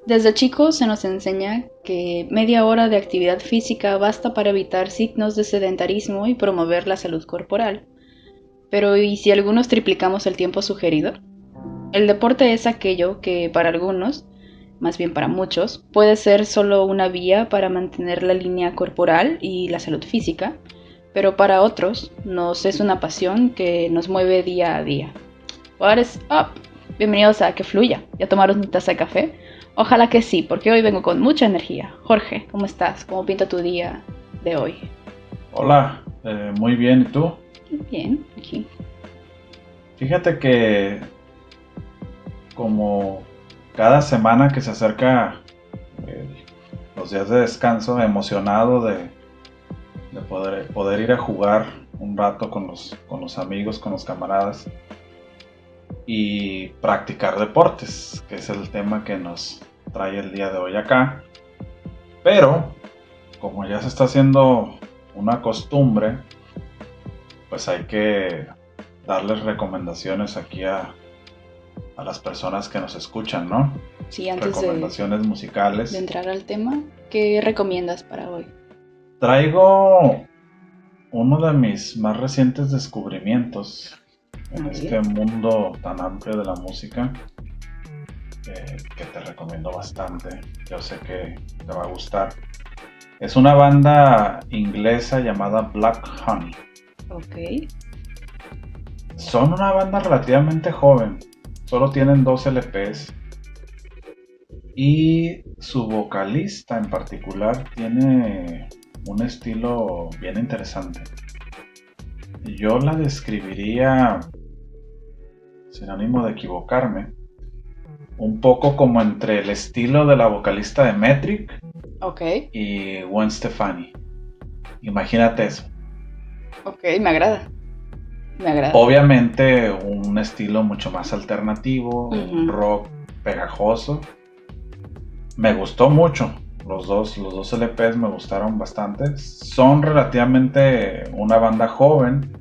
Desde chicos se nos enseña que media hora de actividad física basta para evitar signos de sedentarismo y promover la salud corporal. Pero ¿y si algunos triplicamos el tiempo sugerido? El deporte es aquello que para algunos, más bien para muchos, puede ser solo una vía para mantener la línea corporal y la salud física, pero para otros nos es una pasión que nos mueve día a día. What is up? Bienvenidos a Que Fluya. ¿Ya tomaron mi taza de café? Ojalá que sí, porque hoy vengo con mucha energía. Jorge, ¿cómo estás? ¿Cómo pinta tu día de hoy? Hola, muy bien, ¿y tú? Bien, aquí. Fíjate que como cada semana que se acerca eh, los días de descanso, emocionado de poder ir a jugar un rato con los amigos, con los camaradas y practicar deportes, que es el tema que nos trae el día de hoy acá. Pero como ya se está haciendo una costumbre, pues hay que darles recomendaciones aquí a las personas que nos escuchan, ¿no? Sí, antes Recomendaciones de musicales. entrar al tema, ¿qué recomiendas para hoy? Traigo uno de mis más recientes descubrimientos A en ver. este mundo tan amplio de la música, que te recomiendo bastante. Yo sé que te va a gustar. Es una banda inglesa llamada Black Honey. Ok. Son una banda relativamente joven, solo tienen 2 LPs y su vocalista en particular tiene un estilo bien interesante. Yo la describiría, sin ánimo de equivocarme, un poco como entre el estilo de la vocalista de Metric Ok. y Gwen Stefani. Imagínate eso. Ok, me agrada. Me agrada. Obviamente un estilo mucho más alternativo, un Ujú. rock pegajoso. Me gustó mucho. Los dos LPs me gustaron bastante. Son relativamente una banda joven.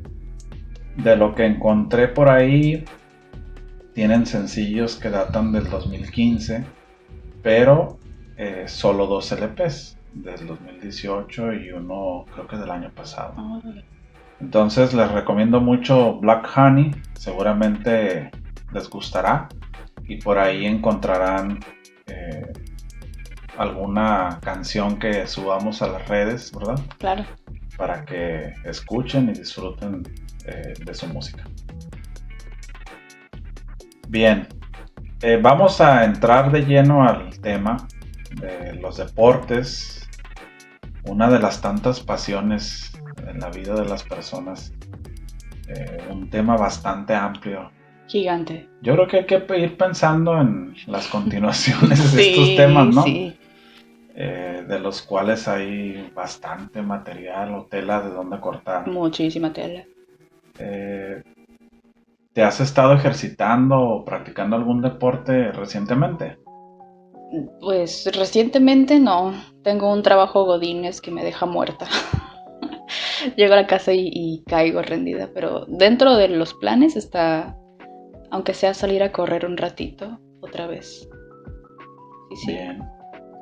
De lo que encontré por ahí, tienen sencillos que datan del 2015, pero solo 2 LPs, del 2018 y uno creo que del año pasado. Órale. Entonces les recomiendo mucho Black Honey, seguramente les gustará y por ahí encontrarán eh, alguna canción que subamos a las redes, ¿verdad? Claro. Para que escuchen y disfruten de su música. Bien, vamos a entrar de lleno al tema de los deportes, una de las tantas pasiones en la vida de las personas, un tema bastante amplio. Gigante. Yo creo que hay que ir pensando en las continuaciones de estos temas, Sí, ¿no? sí. De los cuales hay bastante material o tela de donde cortar. Muchísima tela. Eh, ¿Te has estado ejercitando o practicando algún deporte recientemente? Pues recientemente no. Tengo un trabajo godines que me deja muerta. Llego a la casa y caigo rendida, pero dentro de los planes está, aunque sea salir a correr un ratito, otra vez. Sí, sí. Bien.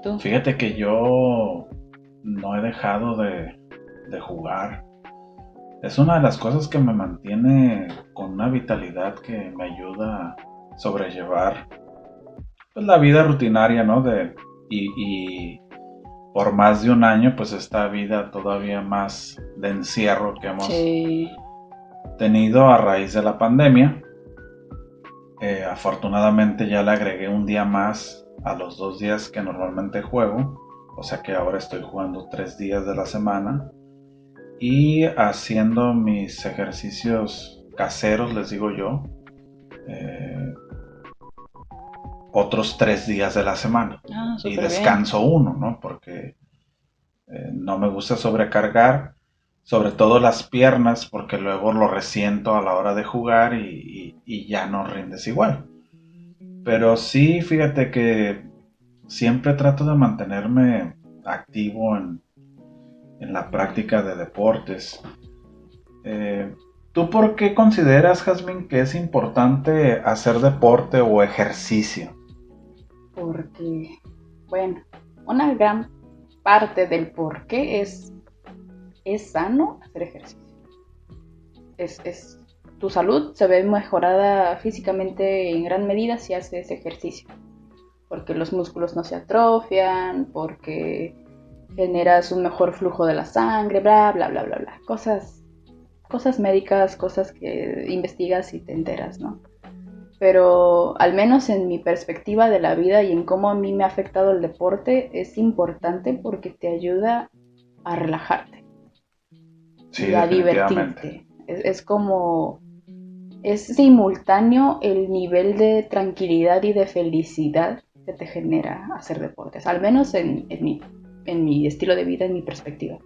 ¿Tú? Fíjate que yo no he dejado de jugar. Es una de las cosas que me mantiene con una vitalidad que me ayuda a sobrellevar pues, la vida rutinaria, ¿no? Y por más de un año, pues esta vida todavía más de encierro que hemos Sí. tenido a raíz de la pandemia. Afortunadamente ya le agregué un día más a los 2 días que normalmente juego. O sea que ahora estoy jugando 3 días de la semana. Y haciendo mis ejercicios caseros, les digo yo, eh, otros 3 días de la semana. Ah, Y súper bien. descanso uno, ¿no? Porque no me gusta sobrecargar, sobre todo las piernas, porque luego lo resiento a la hora de jugar y ya no rindes igual. Pero sí, fíjate que siempre trato de mantenerme activo en la práctica de deportes. Eh, ¿Tú por qué consideras, Jazmín, que es importante hacer deporte o ejercicio? porque, bueno, una gran parte del por qué es sano hacer ejercicio. Tu salud se ve mejorada físicamente en gran medida si haces ejercicio, porque los músculos no se atrofian, porque generas un mejor flujo de la sangre, bla, bla, bla, bla, bla. Cosas médicas, cosas que investigas y te enteras, ¿no? Pero al menos en mi perspectiva de la vida y en cómo a mí me ha afectado el deporte, es importante porque te ayuda a relajarte. Sí, y a divertirte. Es simultáneo el nivel de tranquilidad y de felicidad que te genera hacer deportes, al menos en mi estilo de vida, en mi perspectiva.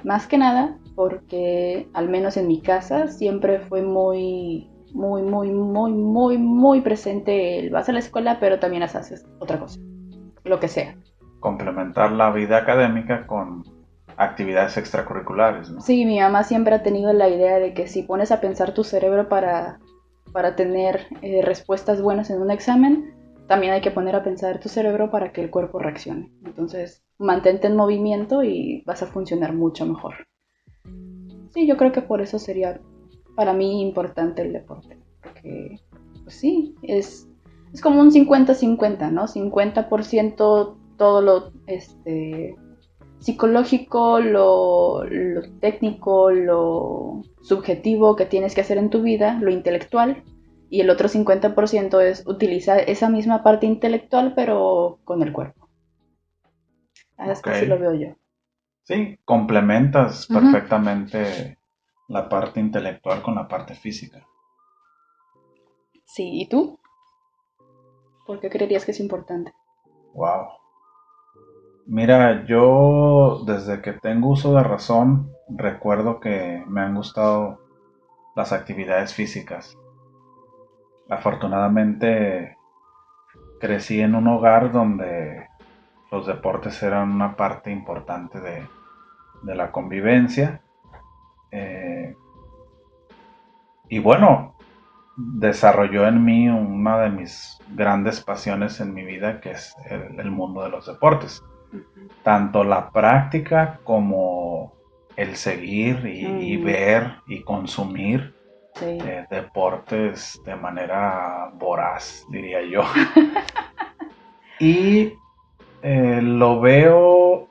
Más que nada porque, al menos en mi casa, siempre fue muy, muy, muy, muy, muy, muy presente el vas a la escuela, pero también haces otra cosa, lo que sea. Complementar la vida académica con actividades extracurriculares, ¿no? Sí, mi mamá siempre ha tenido la idea de que si pones a pensar tu cerebro para tener respuestas buenas en un examen, también hay que poner a pensar tu cerebro para que el cuerpo reaccione. Entonces, mantente en movimiento y vas a funcionar mucho mejor. Sí, yo creo que por eso sería para mí importante el deporte. Porque, pues sí, es como un 50-50, ¿no? 50% todo lo psicológico, lo técnico, lo subjetivo que tienes que hacer en tu vida, lo intelectual, y el otro 50% es utilizar esa misma parte intelectual pero con el cuerpo. Así lo veo yo. Sí, complementas perfectamente la parte intelectual con la parte física. Sí, ¿y tú? ¿Por qué creerías que es importante? Wow. Mira, yo desde que tengo uso de razón recuerdo que me han gustado las actividades físicas. Afortunadamente crecí en un hogar donde los deportes eran una parte importante de la convivencia. Y bueno, desarrolló en mí una de mis grandes pasiones en mi vida, que es el mundo de los deportes. Tanto la práctica como el seguir y ver y consumir deportes de manera voraz, diría yo. Y lo veo,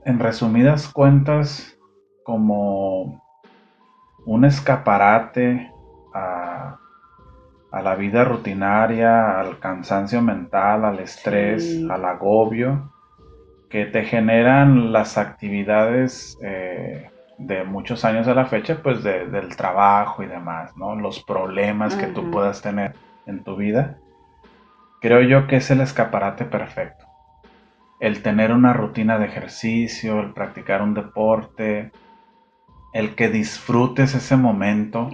en resumidas cuentas, como un escaparate a la vida rutinaria, al cansancio mental, al estrés, al agobio que te generan las actividades de muchos años a la fecha, pues del trabajo y demás, ¿no? Los problemas que tú puedas tener en tu vida. Creo yo que es el escaparate perfecto. El tener una rutina de ejercicio, el practicar un deporte, el que disfrutes ese momento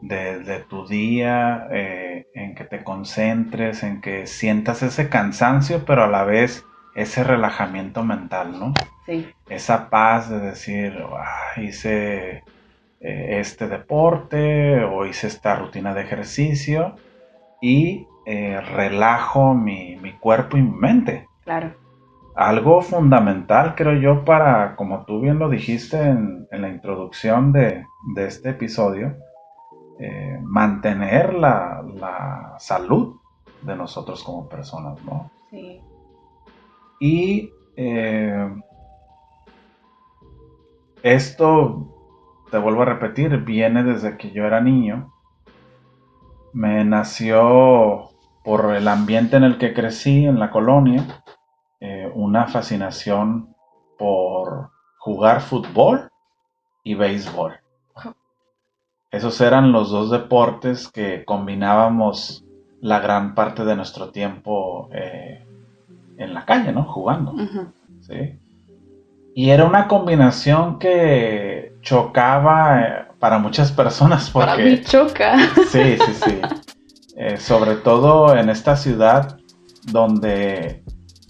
de tu día, en que te concentres, en que sientas ese cansancio, pero a la vez ese relajamiento mental, ¿no? Sí. Esa paz de decir, hice este deporte o hice esta rutina de ejercicio y relajo mi cuerpo y mi mente. Claro. Algo fundamental, creo yo, para, como tú bien lo dijiste en la introducción de este episodio, mantener la salud de nosotros como personas, ¿no? Sí. Y esto, te vuelvo a repetir, viene desde que yo era niño. Me nació por el ambiente en el que crecí, en la colonia, una fascinación por jugar fútbol y béisbol. Esos eran los dos deportes que combinábamos la gran parte de nuestro tiempo en la calle, ¿no? Jugando. ¿Sí? Y era una combinación que chocaba para muchas personas porque... Para mí choca. Sí. Sobre todo en esta ciudad donde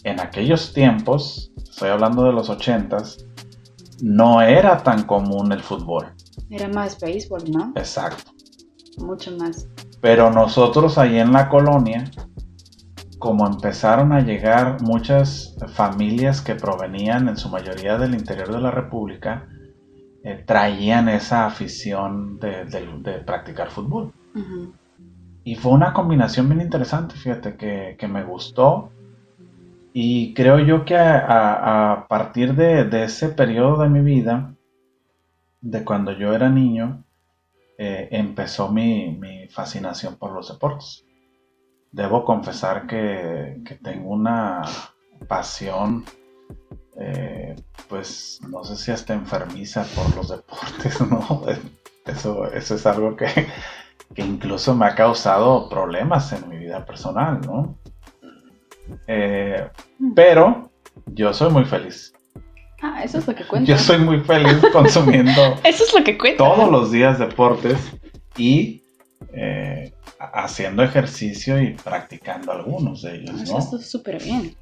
en aquellos tiempos, estoy hablando de los 80s, no era tan común el fútbol. Era más béisbol, ¿no? Exacto. Mucho más. Pero nosotros ahí en la colonia, como empezaron a llegar muchas familias que provenían en su mayoría del interior de la República, traían esa afición de practicar fútbol. Ujú. Y fue una combinación bien interesante, fíjate, que me gustó. Y creo yo que a partir de ese periodo de mi vida, de cuando yo era niño, empezó mi fascinación por los deportes. Debo confesar que tengo una pasión, pues no sé si hasta enfermiza por los deportes, ¿no? Eso es algo que incluso me ha causado problemas en mi vida personal, ¿no? Pero yo soy muy feliz. Eso es lo que cuenta. Yo soy muy feliz consumiendo Eso es lo que cuenta. todos los días deportes y haciendo ejercicio y practicando algunos de ellos, ¿no? Eso está súper bien.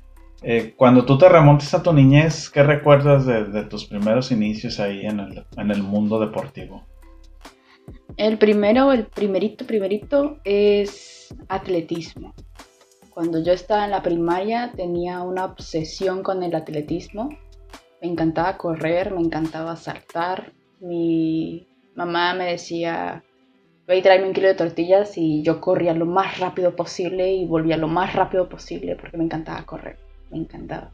Cuando tú te remontes a tu niñez, ¿qué recuerdas de tus primeros inicios ahí en el mundo deportivo? El primerito es atletismo. Cuando yo estaba en la primaria tenía una obsesión con el atletismo. Me encantaba correr, me encantaba saltar. Mi mamá me decía, ve y tráeme 1 kilo de tortillas, y yo corría lo más rápido posible y volvía lo más rápido posible porque me encantaba correr, me encantaba.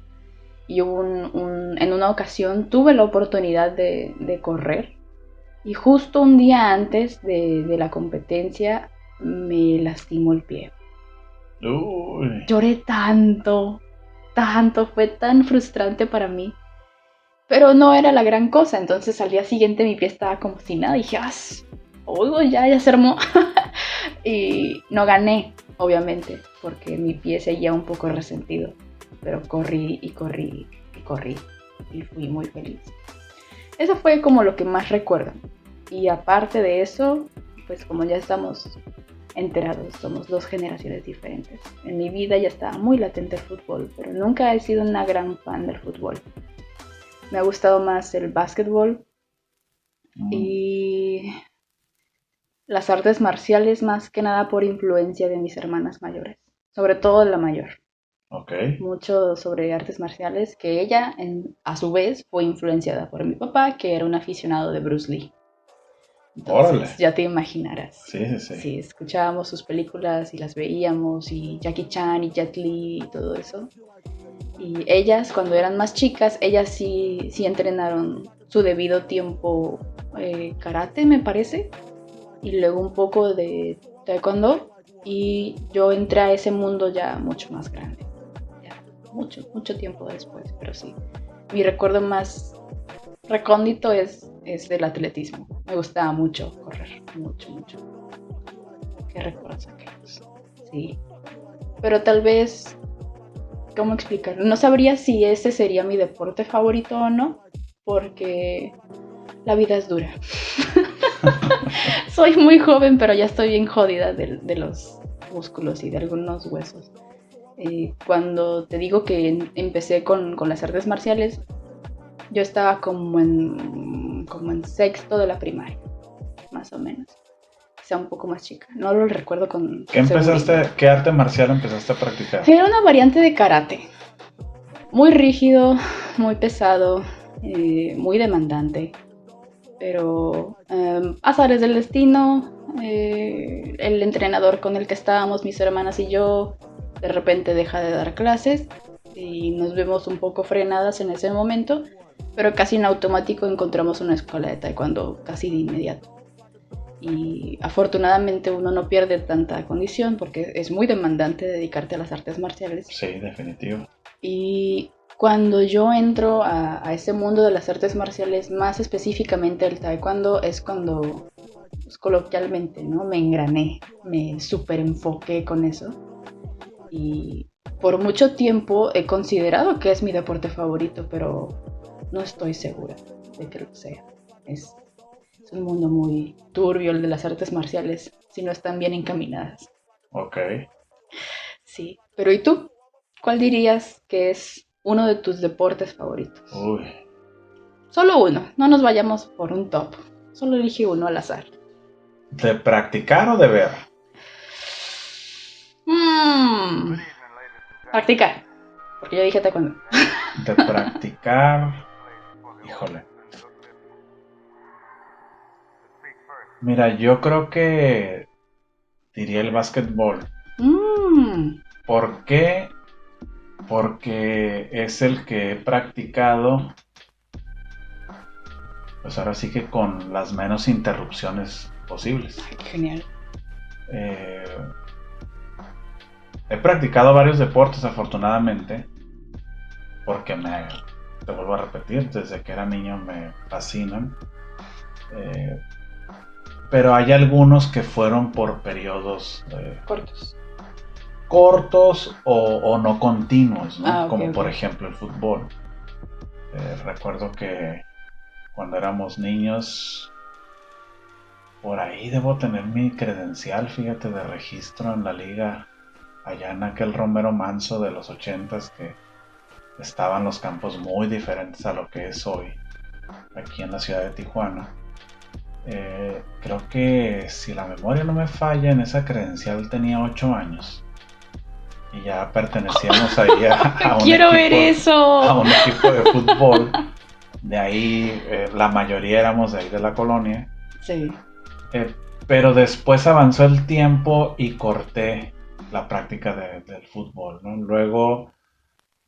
Y en una ocasión tuve la oportunidad de correr, y justo un día antes de la competencia me lastimó el pie. Uy. Lloré tanto, fue tan frustrante para mí. Pero no era la gran cosa, entonces al día siguiente mi pie estaba como si nada. Y dije, ya se armó. Y no gané, obviamente, porque mi pie seguía un poco resentido. Pero corrí y corrí y corrí y fui muy feliz. Eso fue como lo que más recuerdo. Y aparte de eso, pues como ya estamos enterados, somos 2 generaciones diferentes. En mi vida ya estaba muy latente el fútbol, pero nunca he sido una gran fan del fútbol. Me ha gustado más el básquetbol y las artes marciales, más que nada por influencia de mis hermanas mayores, sobre todo la mayor. Okay. Mucho sobre artes marciales, que ella a su vez fue influenciada por mi papá, que era un aficionado de Bruce Lee. Entonces, órale, ya te imaginarás. Sí. Sí, escuchábamos sus películas y las veíamos, y Jackie Chan y Jet Li y todo eso. Y ellas, cuando eran más chicas, ellas sí entrenaron su debido tiempo karate, me parece, y luego un poco de taekwondo, y yo entré a ese mundo ya mucho más grande, ya mucho tiempo después, pero sí. Mi recuerdo más recóndito es del atletismo. Me gustaba mucho correr, mucho. ¿Qué recuerdos aquellos? Sí. Pero tal vez, ¿cómo explicarlo? No sabría si ese sería mi deporte favorito o no, porque la vida es dura. Soy muy joven, pero ya estoy bien jodida de los músculos y de algunos huesos. Cuando te digo que empecé con las artes marciales, yo estaba como en sexto de la primaria, más o menos. Quizá un poco más chica. No lo recuerdo con seguridad. ¿Qué arte marcial empezaste a practicar? Era una variante de karate. Muy rígido, muy pesado, muy demandante. Pero azares del destino, el entrenador con el que estábamos, mis hermanas y yo, de repente deja de dar clases y nos vemos un poco frenadas en ese momento, pero casi en automático encontramos una escuela de taekwondo casi de inmediato. Y afortunadamente uno no pierde tanta condición porque es muy demandante dedicarte a las artes marciales. Sí, definitivo. Y cuando yo entro a ese mundo de las artes marciales, más específicamente el taekwondo, es cuando, pues, coloquialmente, ¿no?, me engrané, me súper enfoqué con eso. Y por mucho tiempo he considerado que es mi deporte favorito, pero no estoy segura de que lo sea. Es un mundo muy turbio el de las artes marciales, si no están bien encaminadas. Ok. Sí, pero ¿y tú? ¿Cuál dirías que es uno de tus deportes favoritos? Uy. Solo uno, no nos vayamos por un top. Solo elige uno al azar. ¿De practicar o de ver? Practicar. Porque yo dije taekwondo. De practicar, híjole. Mira, yo creo que diría el básquetbol. ¿Por qué? Porque es el que he practicado, pues ahora sí que con las menos interrupciones posibles. Ay, qué genial. He practicado varios deportes, afortunadamente, porque te vuelvo a repetir, desde que era niño me fascinan. Pero hay algunos que fueron por periodos cortos o no continuos, ¿no? Como por ejemplo el fútbol. Recuerdo que cuando éramos niños, por ahí debo tener mi credencial, fíjate, de registro en la liga, allá en aquel Romero Manso de los 80s, que estaban los campos muy diferentes a lo que es hoy, aquí en la ciudad de Tijuana. Creo que si la memoria no me falla, en esa credencial tenía 8 años y ya pertenecíamos ahí a un equipo de fútbol. De ahí la mayoría éramos de ahí de la colonia. Sí. Pero después avanzó el tiempo y corté la práctica del fútbol, ¿no? Luego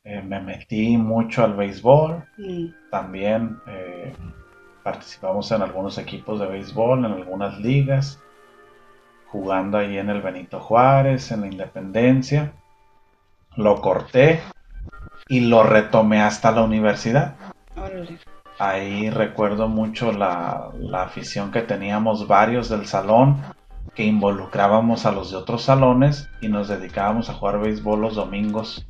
me metí mucho al béisbol. También participamos en algunos equipos de béisbol, en algunas ligas, jugando ahí en el Benito Juárez, en la Independencia. Lo corté y lo retomé hasta la universidad. Órale. Ahí recuerdo mucho la afición que teníamos varios del salón, que involucrábamos a los de otros salones y nos dedicábamos a jugar béisbol los domingos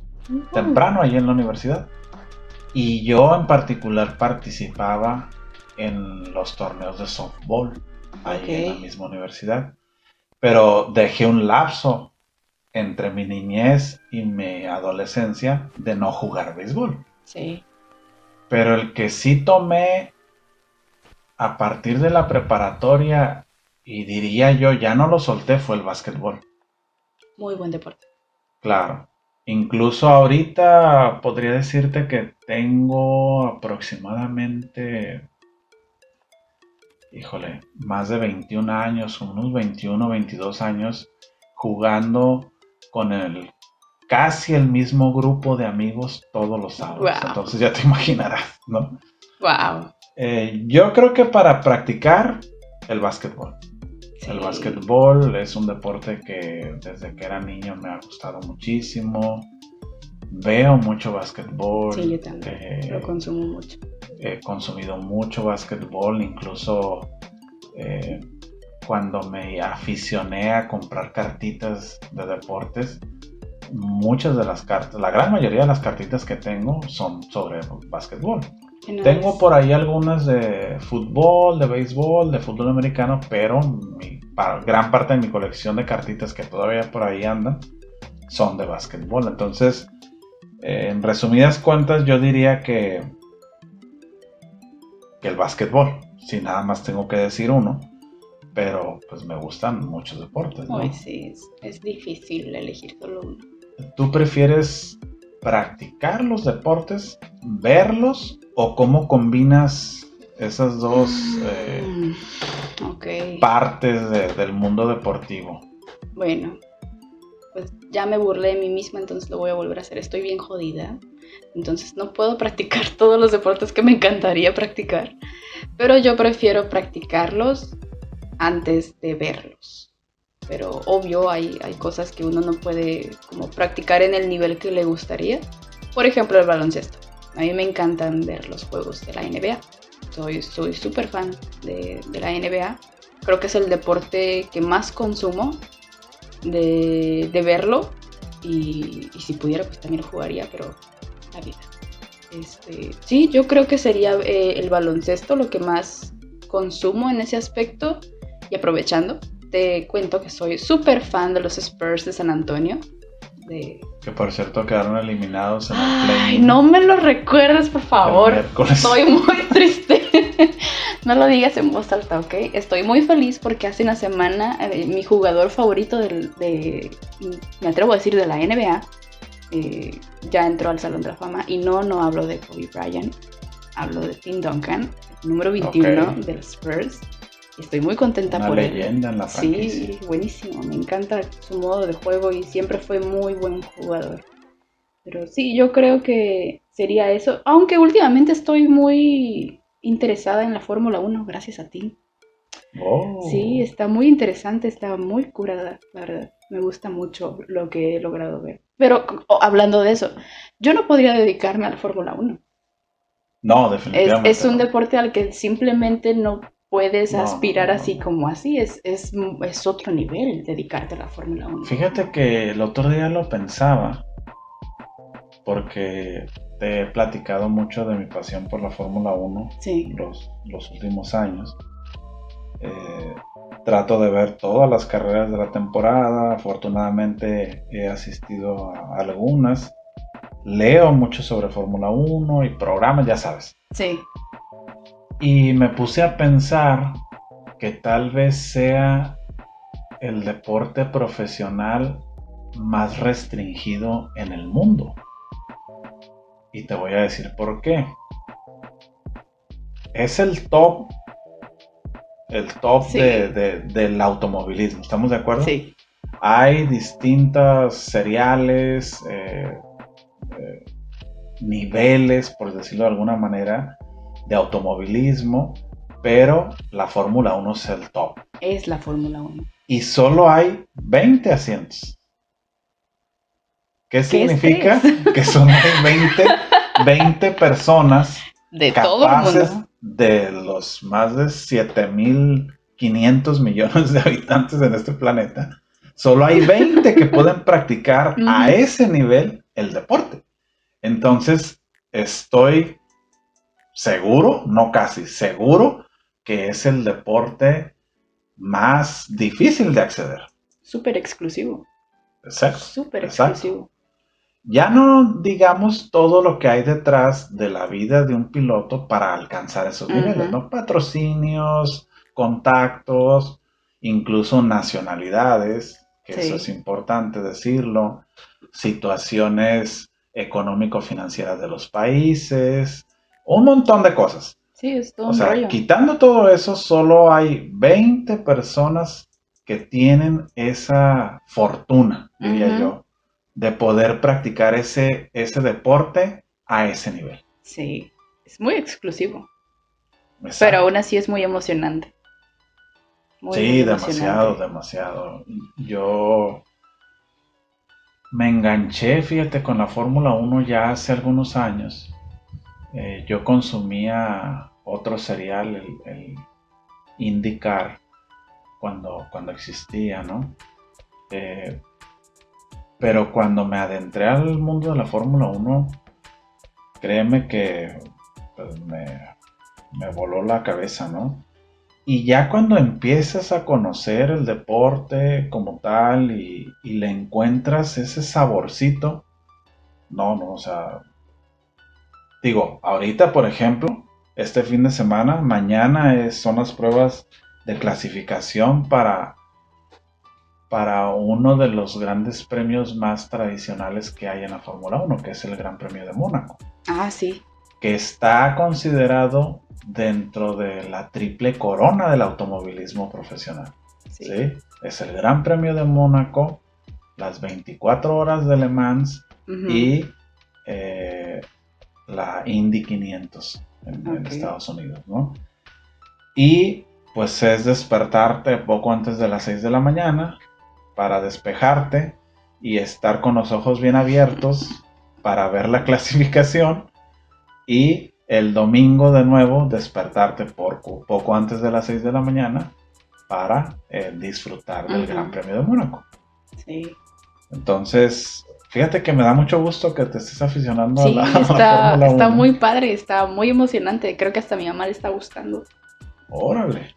temprano ahí en la universidad. Y yo en particular participaba en los torneos de softball ahí en la misma universidad. Pero dejé un lapso entre mi niñez y mi adolescencia de no jugar béisbol. Sí. Pero el que sí tomé a partir de la preparatoria, y diría yo, ya no lo solté, fue el básquetbol. Muy buen deporte. Claro. Incluso ahorita podría decirte que tengo aproximadamente, más de 21 años, unos 21 o 22 años jugando con casi el mismo grupo de amigos todos los sábados. Wow. Entonces ya te imaginarás, ¿no? Wow. Yo creo que para practicar el básquetbol. Sí. El básquetbol es un deporte que desde que era niño me ha gustado muchísimo. Veo mucho básquetbol. Sí, yo también. Lo consumo mucho. He consumido mucho básquetbol, incluso cuando me aficioné a comprar cartitas de deportes, muchas de las cartas, la gran mayoría de las cartitas que tengo son sobre básquetbol. Nice. Tengo por ahí algunas de fútbol, de béisbol, de fútbol americano, pero gran parte de mi colección de cartitas que todavía por ahí andan son de básquetbol. Entonces, en resumidas cuentas, yo diría que el básquetbol, si nada más tengo que decir uno, pero pues me gustan muchos deportes, ¿no? Ay, sí, es difícil elegir solo uno. ¿Tú prefieres practicar los deportes, verlos, o cómo combinas esas dos partes del mundo deportivo? Bueno, pues ya me burlé de mí misma, entonces lo voy a volver a hacer. Estoy bien jodida, entonces no puedo practicar todos los deportes que me encantaría practicar, pero yo prefiero practicarlos antes de verlos. Pero obvio hay cosas que uno no puede como practicar en el nivel que le gustaría. Por ejemplo, el baloncesto. A mí me encantan ver los juegos de la NBA. Soy súper fan de la NBA. Creo que es el deporte que más consumo de verlo. Y si pudiera, pues también lo jugaría, pero la vida. Sí, yo creo que sería el baloncesto lo que más consumo en ese aspecto. Y aprovechando, te cuento que soy súper fan de los Spurs de San Antonio. Que por cierto quedaron eliminados en el play-in. Ay, no me lo recuerdes, por favor. Estoy muy triste. No lo digas en voz alta, ¿ok? Estoy muy feliz porque hace una semana mi jugador favorito me atrevo a decir, de la NBA, ya entró al Salón de la Fama. Y no hablo de Kobe Bryant, hablo de Tim Duncan, número 21 de los Spurs. Estoy muy contenta por él. Una leyenda en la franquicia. Sí, buenísimo. Me encanta su modo de juego y siempre fue muy buen jugador. Pero sí, yo creo que sería eso. Aunque últimamente estoy muy interesada en la Fórmula 1, gracias a ti. Oh. Sí, está muy interesante, está muy curada, la verdad. Me gusta mucho lo que he logrado ver. Pero hablando de eso, yo no podría dedicarme a la Fórmula 1. No, definitivamente. Es un deporte al que simplemente no puedes aspirar no. así como así. Es otro nivel dedicarte a la Fórmula 1. Fíjate que el otro día lo pensaba, porque te he platicado mucho de mi pasión por la Fórmula 1 Sí. los últimos años. Trato de ver todas las carreras de la temporada. Afortunadamente he asistido a algunas. Leo mucho sobre Fórmula 1 y programas, ya sabes. Sí. Y me puse a pensar que tal vez sea el deporte profesional más restringido en el mundo. Y te voy a decir por qué. Es el top sí. del automovilismo, ¿estamos de acuerdo? Sí. Hay distintos seriales, niveles, por decirlo de alguna manera, de automovilismo, pero la Fórmula 1 es el top. Es la Fórmula 1. Y solo hay 20 asientos. ¿Qué significa? Estrés. Que solo hay 20 personas de capaces todo el mundo. De los más de 7.500 millones de habitantes en este planeta. Solo hay 20 que pueden practicar a ese nivel el deporte. Entonces, estoy seguro, no casi seguro, que es el deporte más difícil de acceder. Súper exclusivo. Exacto. Súper exclusivo. Ya no digamos todo lo que hay detrás de la vida de un piloto para alcanzar esos niveles, ¿no? Patrocinios, contactos, incluso nacionalidades, que sí. Eso es importante decirlo, situaciones económico-financieras de los países, un montón de cosas. Sí, es todo un rollo. Quitando todo eso, solo hay 20 personas que tienen esa fortuna, diría yo, de poder practicar ese deporte a ese nivel. Sí, es muy exclusivo. Exacto. Pero aún así es muy emocionante. Muy demasiado. Yo me enganché, fíjate, con la Fórmula 1 ya hace algunos años. Yo consumía otro serial, el IndyCar, cuando existía, ¿no? Pero cuando me adentré al mundo de la Fórmula 1, créeme que pues, me voló la cabeza, ¿no? Y ya cuando empiezas a conocer el deporte como tal y le encuentras ese saborcito, o sea, digo, ahorita por ejemplo, este fin de semana, mañana son las pruebas de clasificación para uno de los grandes premios más tradicionales que hay en la Fórmula 1, que es el Gran Premio de Mónaco. Ah, sí. Que está considerado dentro de la triple corona del automovilismo profesional. Sí. Es el Gran Premio de Mónaco, las 24 horas de Le Mans y la Indy 500 en Estados Unidos, ¿no? Y pues es despertarte poco antes de las 6 de la mañana para despejarte y estar con los ojos bien abiertos para ver la clasificación, y el domingo de nuevo despertarte poco antes de las 6 de la mañana para disfrutar del Gran Premio de Mónaco. Sí. Entonces, fíjate que me da mucho gusto que te estés aficionando a la Fórmula 1. Está muy padre, está muy emocionante. Creo que hasta a mi mamá le está gustando. Órale.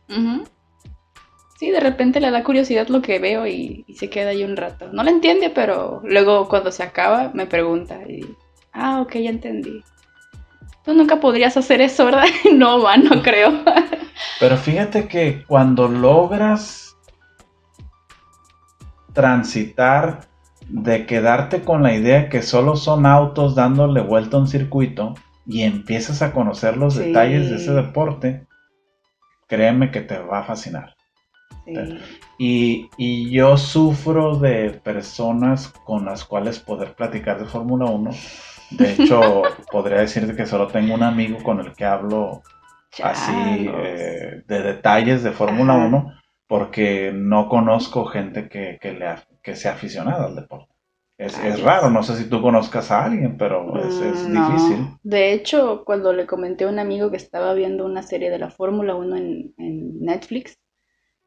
Sí, de repente le da curiosidad lo que veo y se queda ahí un rato. No lo entiende, pero luego cuando se acaba me pregunta y... ok, ya entendí. Tú nunca podrías hacer eso, ¿verdad? No creo. Pero fíjate que cuando logras transitar de quedarte con la idea que solo son autos dándole vuelta a un circuito y empiezas a conocer los detalles de ese Sí, deporte, créeme que te va a fascinar. sí. Y yo sufro de personas con las cuales poder platicar de Fórmula 1. De hecho, podría decirte que solo tengo un amigo con el que hablo así Changos. de detalles de Fórmula Ajá. 1 porque no conozco gente que sea aficionada al deporte. Es raro, Rayos. no sé si tú conozcas a alguien, pero es difícil. No. De hecho, cuando le comenté a un amigo que estaba viendo una serie de la Fórmula 1 en Netflix,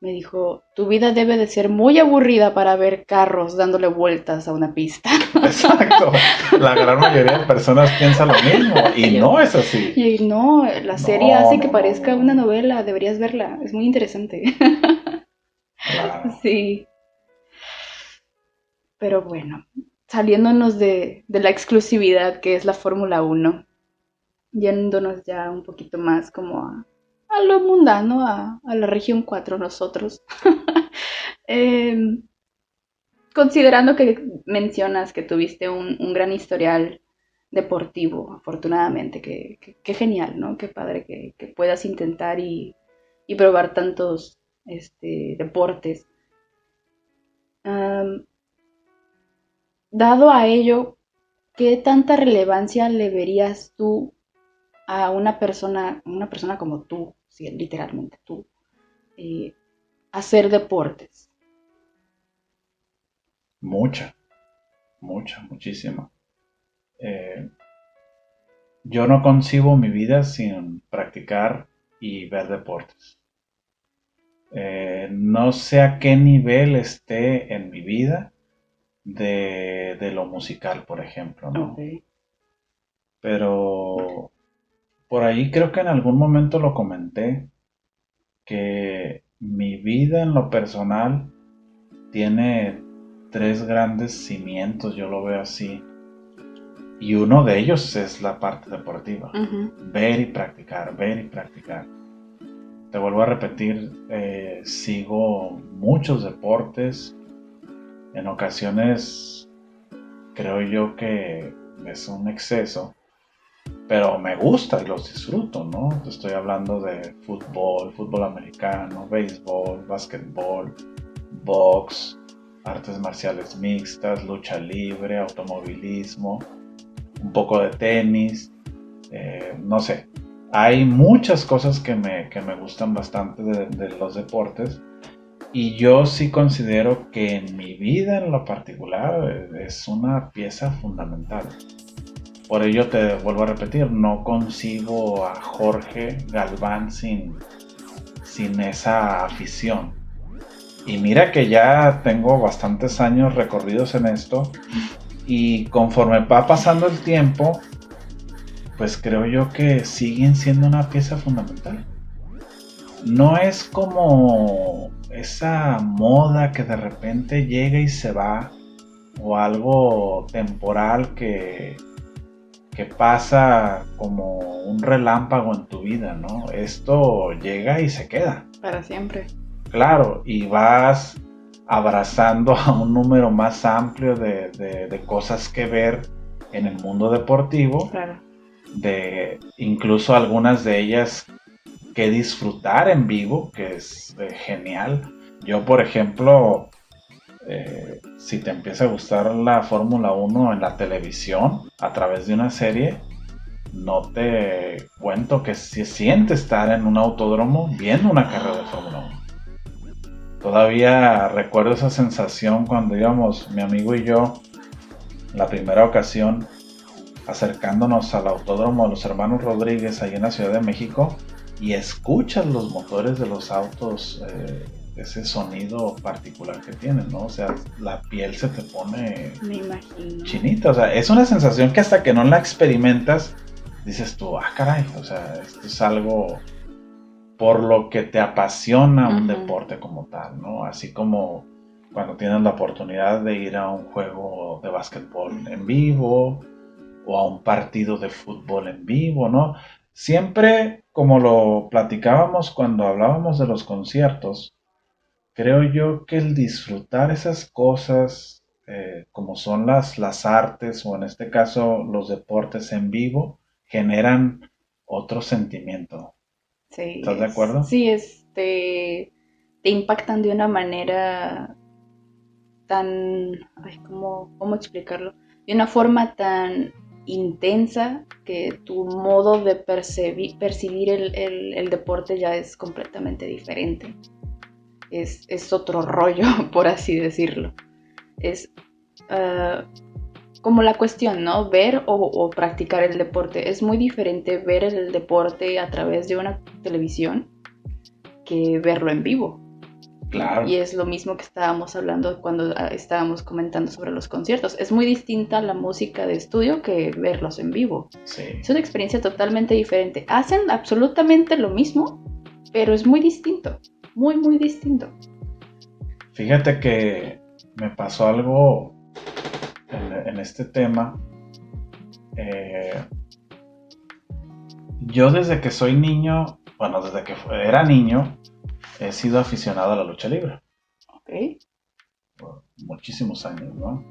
me dijo, tu vida debe de ser muy aburrida para ver carros dándole vueltas a una pista. Exacto, la gran mayoría de personas piensan lo mismo y Y yo, no es así. y no, la serie No, hace que no, no, no, parezca no, una no. novela, deberías verla, es muy interesante. Claro. Sí, pero bueno, saliéndonos de la exclusividad que es la Fórmula 1, yéndonos ya un poquito más como a lo mundano, a la región 4 nosotros. Em, Considerando que mencionas que tuviste un gran historial deportivo, afortunadamente, que genial, ¿no? Qué padre que puedas intentar y probar tantos deportes. Am, Dado a ello, ¿qué tanta relevancia le verías tú a una persona como tú, sí, literalmente tú, eh, hacer deportes? Mucha, mucha, muchísima. Eh, yo no concibo mi vida sin practicar y ver deportes. No sé a qué nivel esté en mi vida de lo musical, por ejemplo, Ok. ¿no? Pero por ahí creo que en algún momento lo comenté, que mi vida en lo personal tiene tres grandes cimientos, yo lo veo así. Y uno de ellos es la parte deportiva. Ujú. Ver y practicar, ver y practicar. Te vuelvo a repetir, sigo muchos deportes. En ocasiones creo yo que es un exceso, pero me gusta y los disfruto, ¿no? Te estoy hablando de fútbol, fútbol americano, béisbol, básquetbol, box, artes marciales mixtas, lucha libre, automovilismo, un poco de tenis, no sé. Hay muchas cosas que me gustan bastante de los deportes y yo sí considero que en mi vida en lo particular es una pieza fundamental. Por ello te vuelvo a repetir, no concibo a Jorge Galván sin esa afición. Y mira que ya tengo bastantes años recorridos en esto y conforme va pasando el tiempo, pues creo yo que siguen siendo una pieza fundamental. No es como esa moda que de repente llega y se va o algo temporal que pasa como un relámpago en tu vida, ¿no? Esto llega y se queda. Para siempre. Claro, y vas abrazando a un número más amplio de cosas que ver en el mundo deportivo, Claro. de incluso algunas de ellas que disfrutar en vivo, que es genial. Yo, por ejemplo, si te empieza a gustar la Fórmula 1 en la televisión a través de una serie, no te cuento que se siente estar en un autódromo viendo una carrera de Fórmula 1. Todavía recuerdo esa sensación cuando íbamos mi amigo y yo la primera ocasión acercándonos al autódromo de los hermanos Rodríguez ahí en la Ciudad de México y escuchas los motores de los autos, ese sonido particular que tienen, ¿no? O sea, la piel se te pone Me imagino. chinita, o sea, es una sensación que hasta que no la experimentas dices tú, ah, caray, o sea, esto es algo por lo que te apasiona un Ujú. deporte como tal, ¿no? Así como cuando tienes la oportunidad de ir a un juego de básquetbol en vivo o a un partido de fútbol en vivo, ¿no? Siempre, como lo platicábamos cuando hablábamos de los conciertos, creo yo que el disfrutar esas cosas como son las artes o en este caso los deportes en vivo, generan otro sentimiento. Sí, ¿Estás de acuerdo? sí, te impactan de una manera tan, ay, ¿cómo explicarlo? De una forma tan intensa que tu modo de percibir el deporte ya es completamente diferente. Es otro rollo, por así decirlo. Es como la cuestión, ¿no? Ver o practicar el deporte. Es muy diferente ver el deporte a través de una televisión que verlo en vivo. Claro. Y es lo mismo que estábamos hablando cuando estábamos comentando sobre los conciertos. Es muy distinta la música de estudio que verlos en vivo. Sí. Es una experiencia totalmente diferente. Hacen absolutamente lo mismo, pero es muy distinto. Muy, muy distinto. Fíjate que me pasó algo en este tema. Yo desde que soy niño, bueno, desde que era niño, he sido aficionado a la lucha libre. Ok. Por muchísimos años, ¿no?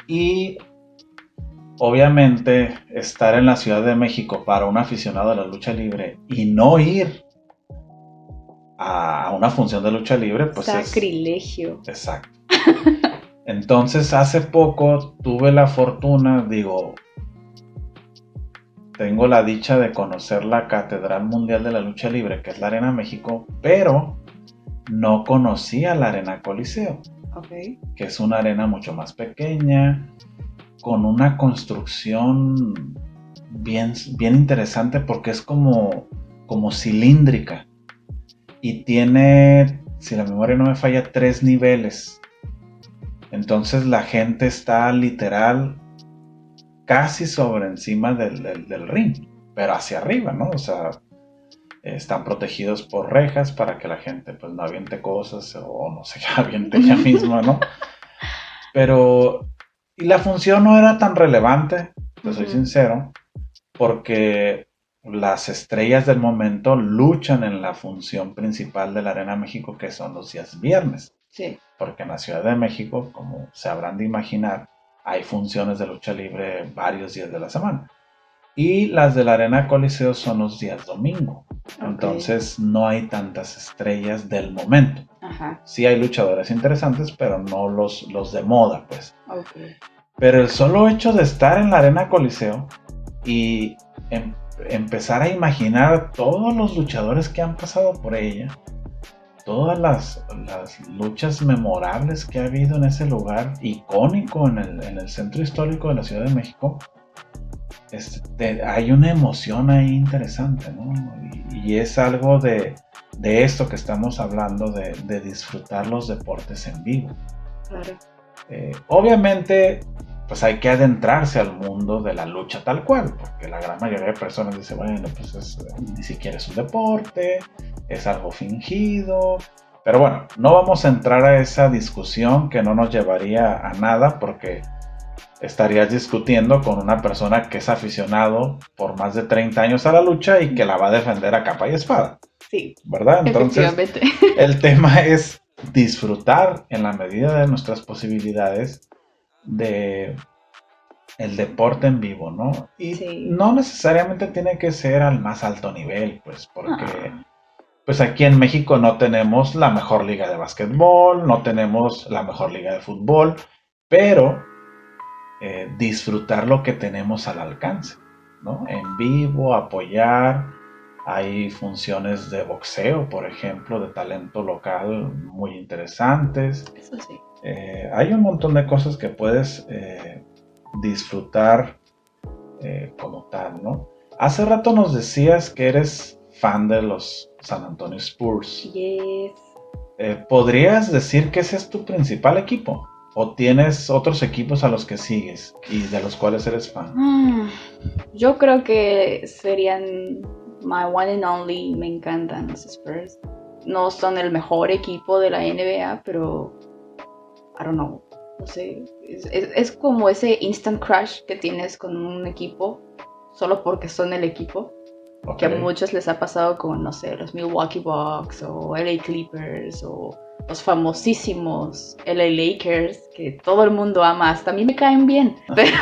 Y obviamente estar en la Ciudad de México para un aficionado a la lucha libre y no ir a una función de lucha libre, pues Sacrilegio. Exacto. Entonces hace poco tuve la fortuna, tengo la dicha de conocer la Catedral Mundial de la Lucha Libre, que es la Arena México, pero no conocía la Arena Coliseo, Ok. que es una arena mucho más pequeña, con una construcción bien, bien interesante porque es como cilíndrica y tiene, si la memoria no me falla, 3 niveles. Entonces la gente está literal casi sobre encima del ring, pero hacia arriba, ¿no? O sea, están protegidos por rejas para que la gente pues no aviente cosas o no se aviente ella misma, ¿no? Pero y la función no era tan relevante, te soy sincero, porque las estrellas del momento luchan en la función principal de la Arena México, que son los días viernes. Sí. Porque en la Ciudad de México, como se habrán de imaginar, hay funciones de lucha libre varios días de la semana. Y las de la Arena Coliseo son los días domingo. Ok. Entonces no hay tantas estrellas del momento. Ajá. Sí hay luchadores interesantes, pero no los de moda, pues. Ok. Pero el solo hecho de estar en la Arena Coliseo y empezar a imaginar todos los luchadores que han pasado por ella, todas las luchas memorables que ha habido en ese lugar icónico en el centro histórico de la Ciudad de México, hay una emoción ahí interesante, ¿no? Y es algo de esto que estamos hablando, de disfrutar los deportes en vivo. Claro. Obviamente, pues hay que adentrarse al mundo de la lucha tal cual, porque la gran mayoría de personas dicen, bueno, pues ni siquiera es un deporte, es algo fingido. Pero bueno, no vamos a entrar a esa discusión que no nos llevaría a nada, porque estarías discutiendo con una persona que es aficionado por más de 30 años a la lucha y que la va a defender a capa y espada. Sí, ¿Verdad? Entonces, efectivamente. el tema es disfrutar en la medida de nuestras posibilidades de el deporte en vivo, ¿no? Y Sí. no necesariamente tiene que ser al más alto nivel, pues, porque Ah. pues aquí en México no tenemos la mejor liga de básquetbol, no tenemos la mejor liga de fútbol, pero disfrutar lo que tenemos al alcance, ¿no? En vivo, apoyar. Hay funciones de boxeo, por ejemplo, de talento local muy interesantes. Eso sí. Hay un montón de cosas que puedes disfrutar como tal, ¿no? Hace rato nos decías que eres fan de los San Antonio Spurs. Yes. ¿Podrías decir que ese es tu principal equipo? ¿O tienes otros equipos a los que sigues y de los cuales eres fan? Yo creo que serían my one and only. Me encantan los Spurs. No son el mejor equipo de la NBA, pero I don't know. No sé. Es como ese instant crush que tienes con un equipo solo porque son el equipo. Ok. que a muchos les ha pasado con, no sé, los Milwaukee Bucks o LA Clippers o los famosísimos LA Lakers, que todo el mundo ama, hasta a mí me caen bien, pero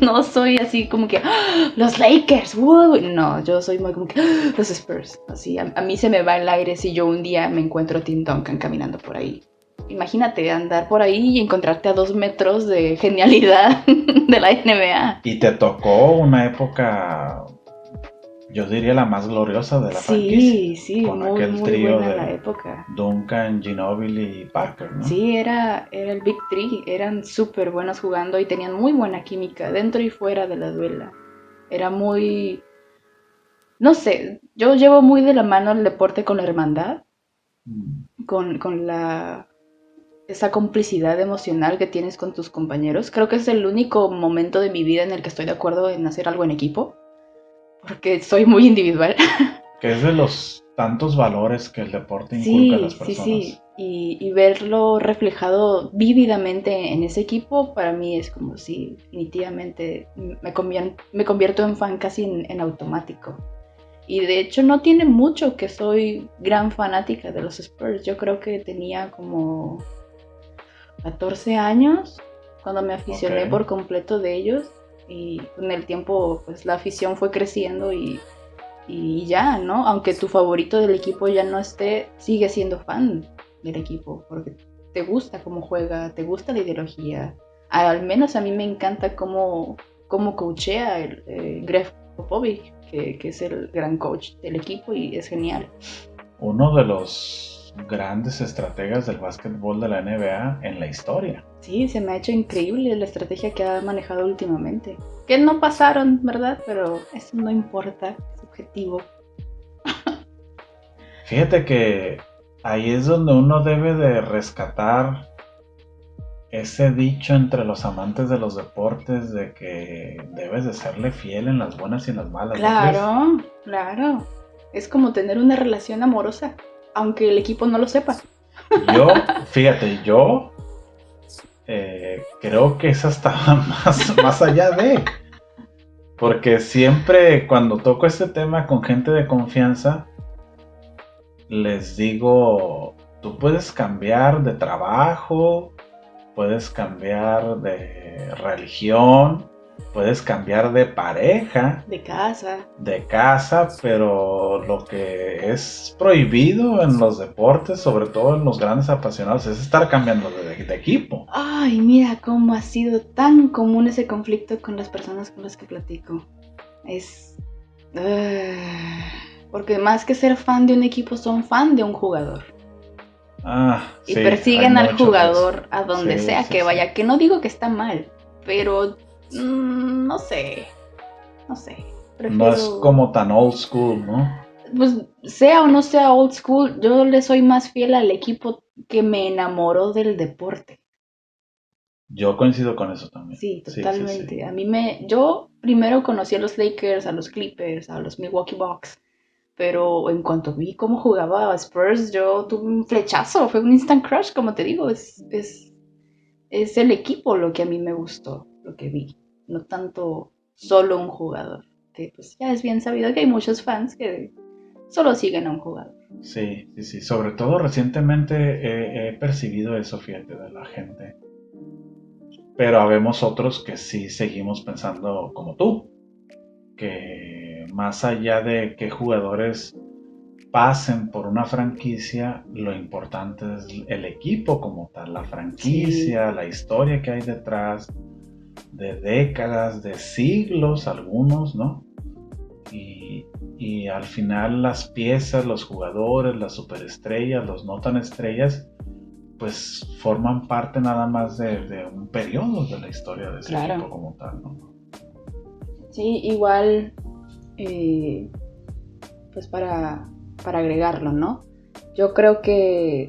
no soy así como que ¡ah! Los Lakers, wow. No, yo soy muy como que ¡ah! Los Spurs, así, a mí se me va el aire si yo un día me encuentro a Tim Duncan caminando por ahí. Imagínate andar por ahí y encontrarte a 2 metros de genialidad de la NBA. Y te tocó una época, yo diría la más gloriosa de la franquicia, Sí, con muy, aquel muy trío buena la de época. Duncan, Ginobili y Parker, ¿no? Sí, era el Big Three, eran súper buenos jugando y tenían muy buena química dentro y fuera de la duela. Era muy, no sé, yo llevo muy de la mano el deporte con la hermandad, Mm. con esa complicidad emocional que tienes con tus compañeros. Creo que es el único momento de mi vida en el que estoy de acuerdo en hacer algo en equipo, porque soy muy individual. Que es de los tantos valores que el deporte inculca a las Sí. personas. Y verlo reflejado vívidamente en ese equipo, para mí es como si definitivamente me convierto en fan casi en automático. Y de hecho no tiene mucho que soy gran fanática de los Spurs. Yo creo que tenía como 14 años cuando me aficioné Ok. por completo de ellos. Y con el tiempo pues la afición fue creciendo y ya, ¿no? Aunque tu favorito del equipo ya no esté, sigue siendo fan del equipo porque te gusta cómo juega, te gusta la ideología. Al menos a mí me encanta cómo coachea Greg Popovich, que es el gran coach del equipo y es genial. Uno de los grandes estrategas del básquetbol de la NBA en la historia. Sí, se me ha hecho increíble la estrategia que ha manejado últimamente. Que no pasaron, ¿verdad? Pero eso no importa, es objetivo. Fíjate que ahí es donde uno debe de rescatar ese dicho entre los amantes de los deportes de que debes de serle fiel en las buenas y en las malas, ¿no crees? Claro. Es como tener una relación amorosa, aunque el equipo no lo sepa. Fíjate, yo creo que esa estaba más allá de, porque siempre cuando toco este tema con gente de confianza, les digo, tú puedes cambiar de trabajo, puedes cambiar de religión, puedes cambiar de pareja, de casa, pero lo que es prohibido en los deportes, sobre todo en los grandes apasionados, es estar cambiando de equipo. Ay, mira cómo ha sido tan común ese conflicto con las personas con las que platico. Es... porque más que ser fan de un equipo, son fan de un jugador. Y Sí, hay persiguen al mucho de eso. jugador a donde Sí, sea sí, que sí. vaya. Que no digo que está mal, pero no sé. No es Prefiero... como tan old school, ¿no? Pues sea o no sea old school, yo le soy más fiel al equipo que me enamoró del deporte. Yo coincido con eso también. Sí, Sí, sí, sí. totalmente. Yo primero conocí a los Lakers, a los Clippers, a los Milwaukee Bucks, pero en cuanto vi cómo jugaba a Spurs, yo tuve un flechazo, fue un instant crush, como te digo, es el equipo lo que a mí me gustó, lo que vi, no tanto solo un jugador, que pues ya es bien sabido que hay muchos fans que solo siguen a un jugador. Sí, sí, sí. Sobre todo recientemente he percibido eso, fíjate, de la gente. Pero habemos otros que sí seguimos pensando como tú, que más allá de qué jugadores pasen por una franquicia, lo importante es el equipo como tal, la Sí, franquicia, la historia que hay detrás, de décadas, de siglos algunos, ¿no? Y al final las piezas, los jugadores, las superestrellas, los no tan estrellas, pues forman parte nada más de un periodo de la historia de ese equipo claro. como tal, ¿no? Sí, igual, eh, pues para agregarlo, ¿no? Yo creo que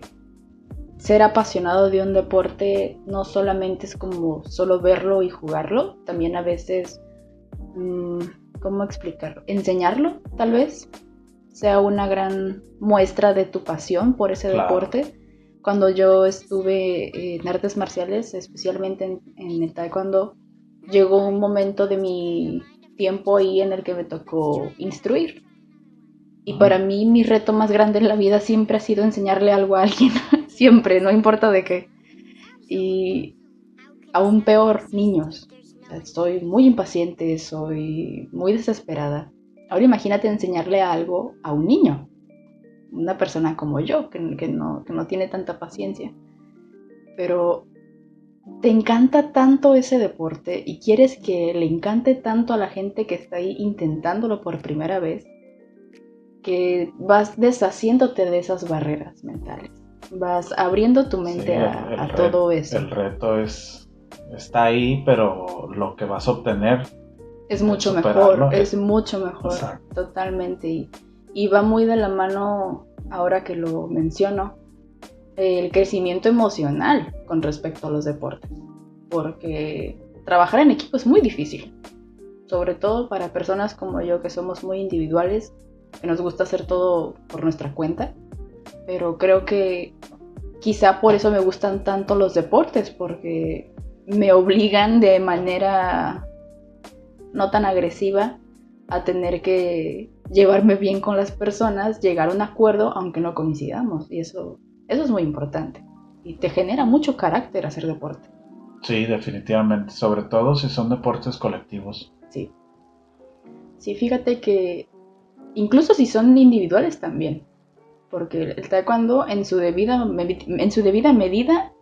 ser apasionado de un deporte no solamente es como solo verlo y jugarlo, también a veces, mm, ¿cómo explicarlo? Enseñarlo, tal vez, sea una gran muestra de tu pasión por ese Claro. deporte. Cuando yo estuve en artes marciales, especialmente en el taekwondo, llegó un momento de mi tiempo ahí en el que me tocó instruir. Y para mí mi reto más grande en la vida siempre ha sido enseñarle algo a alguien, siempre, no importa de qué. Y aún peor, niños. O sea, soy muy impaciente, soy muy desesperada. Ahora imagínate enseñarle algo a un niño, una persona como yo, que no tiene tanta paciencia. Pero te encanta tanto ese deporte y quieres que le encante tanto a la gente que está ahí intentándolo por primera vez, que vas deshaciéndote de esas barreras mentales. Vas abriendo tu mente Sí, a todo eso. el reto está ahí, pero lo que vas a obtener Es mucho superarlo, mejor, es mucho mejor, exacto. totalmente. Y va muy de la mano, ahora que lo menciono, el crecimiento emocional con respecto a los deportes. Porque trabajar en equipo es muy difícil, sobre todo para personas como yo que somos muy individuales, que nos gusta hacer todo por nuestra cuenta. Pero creo que quizá por eso me gustan tanto los deportes, porque me obligan de manera no tan agresiva a tener que llevarme bien con las personas, llegar a un acuerdo aunque no coincidamos. Y eso es muy importante. Y te genera mucho carácter hacer deporte. Sí, definitivamente, sobre todo si son deportes colectivos. Sí. Sí, fíjate que incluso si son individuales también. Porque el taekwondo en su debida medida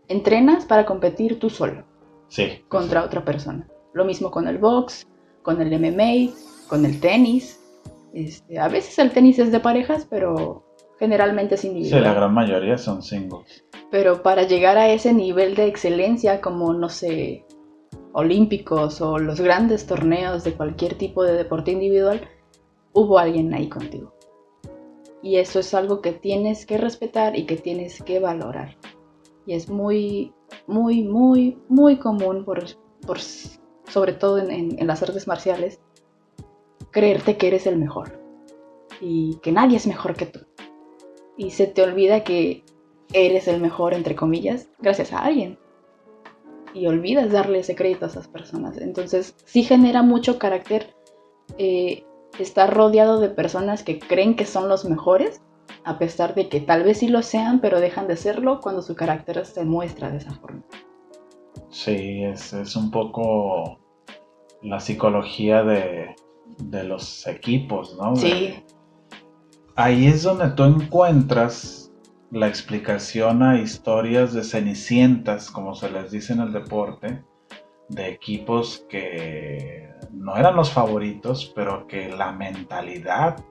entrenas para competir tú solo. Sí. Contra otra persona. Lo mismo con el box, con el MMA, con el tenis. A veces el tenis es de parejas, pero generalmente es individual. Sí, la gran mayoría son singles. Pero para llegar a ese nivel de excelencia como, no sé, olímpicos o los grandes torneos de cualquier tipo de deporte individual, hubo alguien ahí contigo. Y eso es algo que tienes que respetar y que tienes que valorar. Y es muy, muy, muy, muy común, sobre todo en las artes marciales, creerte que eres el mejor y que nadie es mejor que tú. Y se te olvida que eres el mejor, entre comillas, gracias a alguien. Y olvidas darle ese crédito a esas personas. Entonces sí genera mucho carácter estar rodeado de personas que creen que son los mejores, a pesar de que tal vez sí lo sean, pero dejan de serlo cuando su carácter se muestra de esa forma. Sí, es un poco la psicología de los equipos, ¿no? Sí. Ahí es donde tú encuentras la explicación a historias de cenicientas, como se les dice en el deporte, de equipos que no eran los favoritos, pero que la mentalidad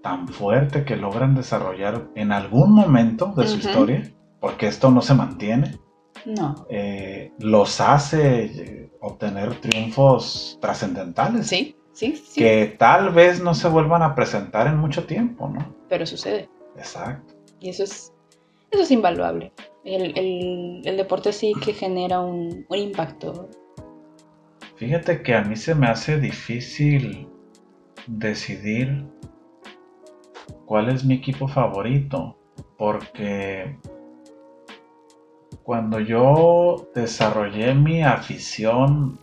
tan fuerte que logran desarrollar en algún momento de su historia, porque esto no se mantiene, no, los hace obtener triunfos trascendentales. Sí. Que tal vez no se vuelvan a presentar en mucho tiempo, ¿no? Pero sucede. Exacto. Y eso es invaluable. El deporte sí que genera un impacto. Fíjate que a mí se me hace difícil decidir cuál es mi equipo favorito, porque cuando yo desarrollé mi afición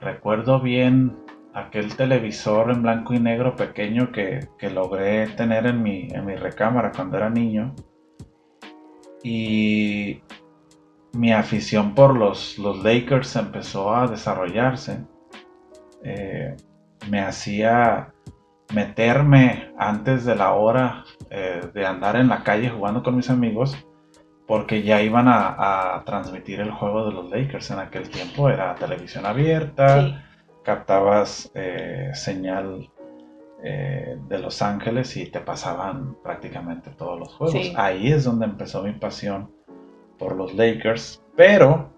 recuerdo bien aquel televisor en blanco y negro pequeño que logré tener en mi recámara cuando era niño, y mi afición por los Lakers empezó a desarrollarse. Me hacía meterme antes de la hora de andar en la calle jugando con mis amigos, porque ya iban a transmitir el juego de los Lakers. En aquel tiempo era televisión abierta, sí. Captabas señal de Los Ángeles y te pasaban prácticamente todos los juegos. Sí. Ahí es donde empezó mi pasión por los Lakers, pero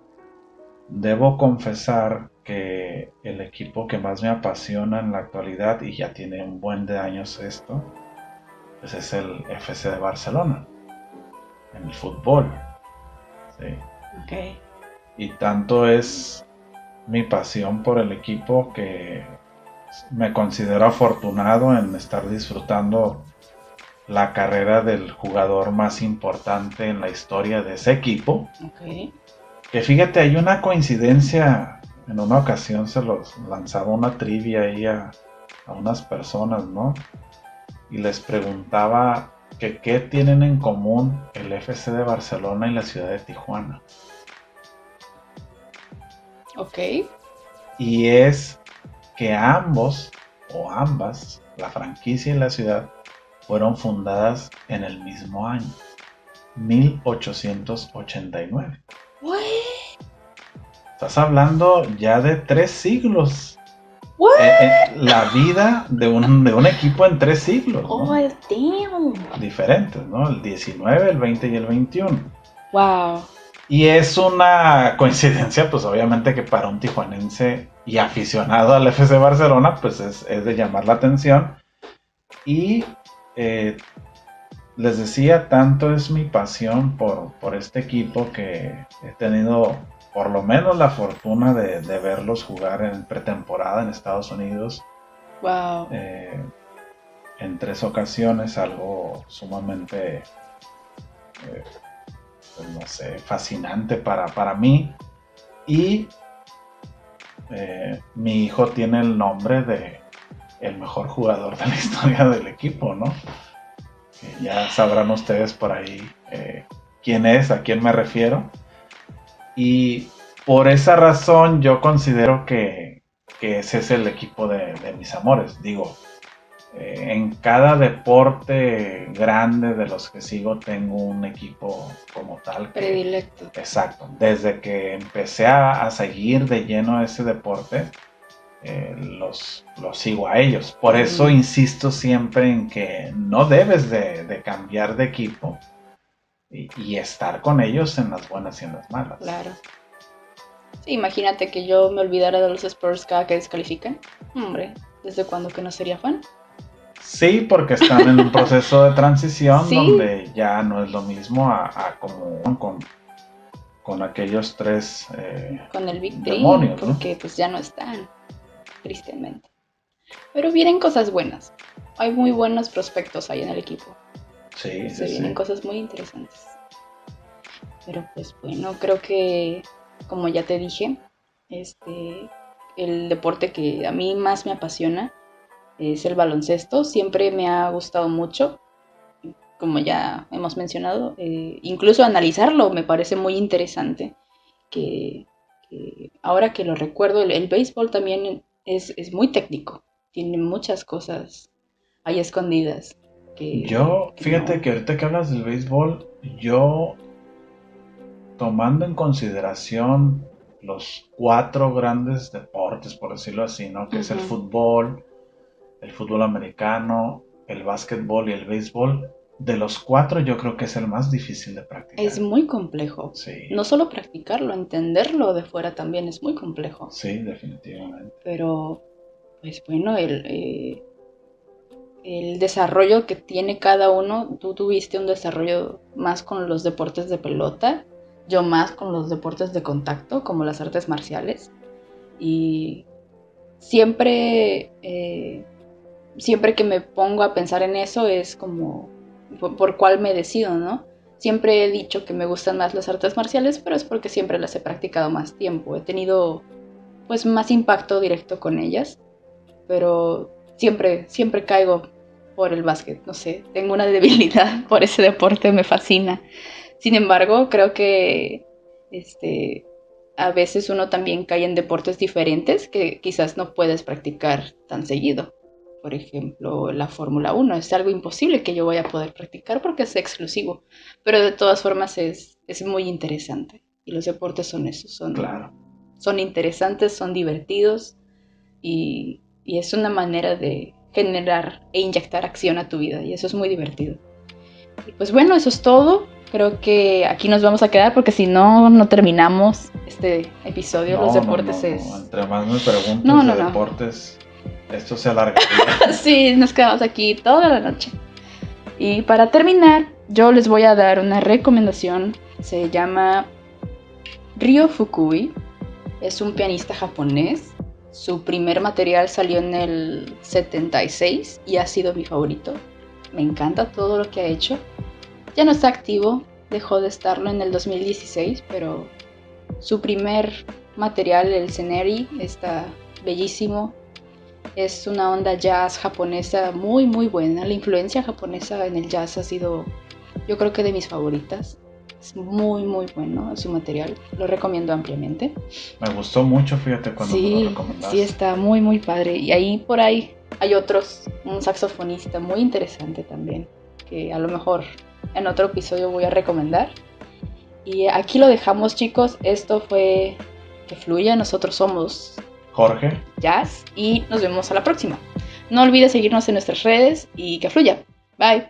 debo confesar que el equipo que más me apasiona en la actualidad, y ya tiene un buen de años esto, pues es el FC de Barcelona, en el fútbol. Sí. Okay. Y tanto es mi pasión por el equipo que me considero afortunado en estar disfrutando la carrera del jugador más importante en la historia de ese equipo. Okay. Que fíjate, hay una coincidencia. En una ocasión se los lanzaba una trivia ahí a a unas personas, ¿no? Y les preguntaba que qué tienen en común el FC de Barcelona y la ciudad de Tijuana. Ok. Y es que ambos o ambas, la franquicia y la ciudad, fueron fundadas en el mismo año, 1889. What? Estás hablando ya de 3 siglos. What? La vida de un equipo en 3 siglos, ¿no? Oh, damn. Diferentes, ¿no? El 19, el 20 y el 21. Wow. Y es una coincidencia, pues obviamente que para un tijuanense y aficionado al FC Barcelona, pues es de llamar la atención. Y les decía, tanto es mi pasión por este equipo que he tenido por lo menos la fortuna de verlos jugar en pretemporada en Estados Unidos. Wow. En 3 ocasiones, algo sumamente, pues no sé, fascinante para mí. Y mi hijo tiene el nombre de el mejor jugador de la historia del equipo, ¿no? Que ya sabrán ustedes por ahí quién es, a quién me refiero. Y por esa razón yo considero que ese es el equipo de mis amores. Digo, en cada deporte grande de los que sigo tengo un equipo como tal. Predilecto. Exacto. Desde que empecé a seguir de lleno ese deporte, los sigo a ellos. Por eso insisto siempre en que no debes de cambiar de equipo y estar con ellos en las buenas y en las malas. Claro. Sí, imagínate que yo me olvidara de los Spurs cada que descalifican. Hombre, ¿desde cuándo que no sería fan? Sí, porque están en un proceso de transición. ¿Sí? Donde ya no es lo mismo a como con aquellos 3 con el Big demonios, Three, porque pues ya no están, tristemente. Pero vienen cosas buenas. Hay muy buenos prospectos ahí en el equipo. Sí, Se vienen cosas muy interesantes. Pero pues bueno, creo que, como ya te dije, el deporte que a mí más me apasiona es el baloncesto. Siempre me ha gustado mucho, como ya hemos mencionado. Incluso analizarlo me parece muy interesante. Que ahora que lo recuerdo, el béisbol también es muy técnico. Tiene muchas cosas ahí escondidas. Fíjate que ahorita que hablas del béisbol, yo, tomando en consideración los 4 grandes deportes, por decirlo así, ¿no? Que es el fútbol americano, el básquetbol y el béisbol. De los 4 yo creo que es el más difícil de practicar. Es muy complejo. Sí. No solo practicarlo, entenderlo de fuera también es muy complejo. Sí, definitivamente. Pero, pues bueno, el desarrollo que tiene cada uno, tú tuviste un desarrollo más con los deportes de pelota, yo más con los deportes de contacto, como las artes marciales. Y siempre que me pongo a pensar en eso es como por cuál me decido, ¿no? Siempre he dicho que me gustan más las artes marciales, pero es porque siempre las he practicado más tiempo. He tenido pues más impacto directo con ellas, pero siempre caigo por el básquet, no sé, tengo una debilidad por ese deporte, me fascina. Sin embargo, creo que a veces uno también cae en deportes diferentes que quizás no puedes practicar tan seguido. Por ejemplo, la Fórmula 1 es algo imposible que yo vaya a poder practicar porque es exclusivo, pero de todas formas es muy interesante. Y los deportes son eso, son interesantes, son divertidos y es una manera de generar e inyectar acción a tu vida y eso es muy divertido. Y pues bueno, eso es todo. Creo que aquí nos vamos a quedar porque si no, no terminamos este episodio. Los deportes es... Entre más me preguntas de deportes, esto se alargaría. Sí, nos quedamos aquí toda la noche. Y para terminar, yo les voy a dar una recomendación. Se llama Ryo Fukui. Es un pianista japonés. Su primer material salió en el 76 y ha sido mi favorito. Me encanta todo lo que ha hecho. Ya no está activo, dejó de estarlo en el 2016, pero su primer material, el Sceneri, está bellísimo. Es una onda jazz japonesa muy muy buena. La influencia japonesa en el jazz ha sido, yo creo que de mis favoritas. Es muy muy bueno su material. Lo recomiendo ampliamente. Me gustó mucho, fíjate, cuando me lo Sí, sí recomendaste. está muy muy padre. Y ahí por ahí hay otros, un saxofonista muy interesante también, que a lo mejor en otro episodio voy a recomendar. Y aquí lo dejamos, chicos. Esto fue Que Fluya. Nosotros somos Jorge. Jazz y nos vemos a la próxima. No olvides seguirnos en nuestras redes y que fluya. Bye.